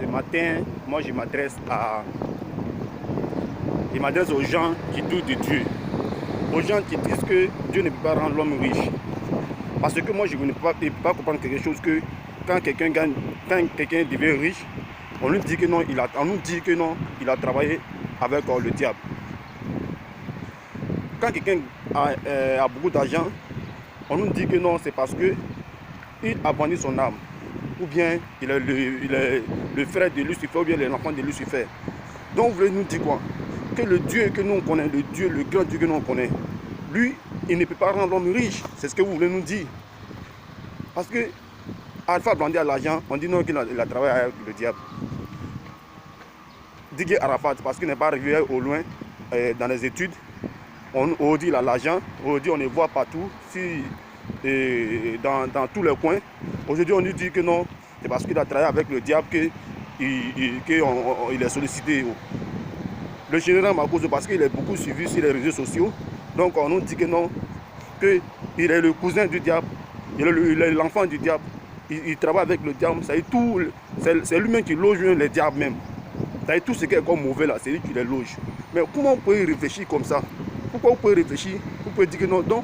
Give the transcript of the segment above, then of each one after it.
matin, moi je m'adresse aux gens qui doutent de Dieu. Aux gens qui disent que Dieu ne peut pas rendre l'homme riche. Parce que moi je ne peux pas comprendre quelque chose que quand quelqu'un devient riche, on nous dit que non, il a travaillé avec le diable. Quand quelqu'un a beaucoup d'argent, on nous dit que non, c'est parce que il a vendu son âme. Ou bien il est le frère de Lucifer, ou bien l'enfant de Lucifer. Donc vous voulez nous dire quoi? Que le Dieu que nous connaissons, le grand Dieu que nous connaissons, lui, il ne peut pas rendre l'homme riche. C'est ce que vous voulez nous dire. Parce que Alpha Blondy a l'argent, on dit non qu'il a travaillé avec le diable. Didier Arafat, parce qu'il n'est pas arrivé au loin dans les études, on dit il a l'argent, on dit on le voit partout, dans tous les coins. Aujourd'hui on nous dit que non, c'est parce qu'il a travaillé avec le diable qu'il est sollicité. Le général Makoso, parce qu'il est beaucoup suivi sur les réseaux sociaux, donc on nous dit que non, qu'il est le cousin du diable, il est l'enfant du diable, il travaille avec le diable, c'est lui-même qui loge les diables même. Tout ce qui est comme mauvais là, c'est lui qui les loge. Mais comment on peut réfléchir comme ça? Pourquoi on peut réfléchir? Vous pouvez dire que non. Donc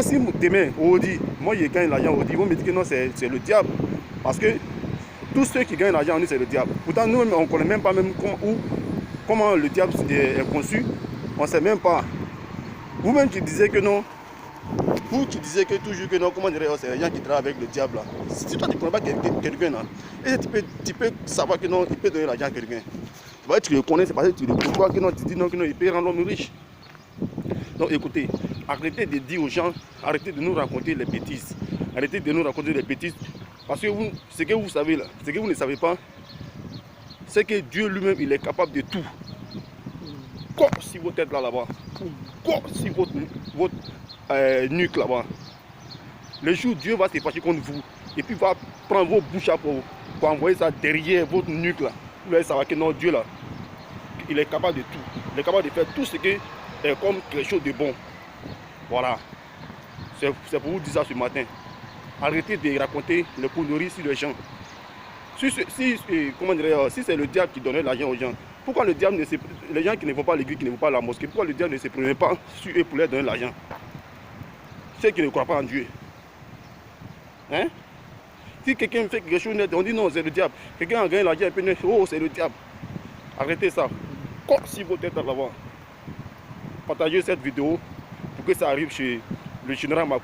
si demain, on dit, moi je gagne l'argent, on dit, vous me dites que non, c'est le diable. Parce que tous ceux qui gagnent l'argent, on dit c'est le diable. Pourtant, nous, on ne connaît même pas même comment le diable est conçu. On ne sait même pas. Vous-même qui disiez que non, vous qui disiez que toujours que non, comment dirais-je, c'est les gens qui travaillent avec le diable là. Si toi tu ne connais pas quelqu'un là, et tu peux savoir que non, il peut donner l'argent à quelqu'un. Tu le connais, c'est parce que tu le vois que non, tu dis non, que non, il peut rendre l'homme riche. Donc écoutez, arrêtez de dire aux gens, arrêtez de nous raconter les bêtises. Arrêtez de nous raconter les bêtises. Parce que vous, ce que vous savez là, ce que vous ne savez pas, c'est que Dieu lui-même, il est capable de tout. Quoi si votre tête là-bas, quoi si votre nuque là-bas. Le jour Dieu va se fâcher contre vous, et puis va prendre vos bouches pour envoyer ça derrière votre nuque là. Vous allez savoir que non, Dieu là, il est capable de tout. Il est capable de faire tout ce qui est comme quelque chose de bon. Voilà. C'est pour vous dire ça ce matin. Arrêtez de raconter les conneries sur les gens. Si c'est le diable qui donnait l'argent aux gens, pourquoi le diable les gens qui ne vont pas à l'église, qui ne vont pas à la mosquée, pourquoi le diable ne se prenait pas sur eux pour leur donner l'argent? Ceux qui ne croient pas en Dieu. Hein? Si quelqu'un fait quelque chose net, on dit non, c'est le diable. Quelqu'un a gagné l'argent, oh, c'est le diable. Arrêtez ça. Quoi si votre tête là-bas. Partagez cette vidéo pour que ça arrive chez le général Makoso.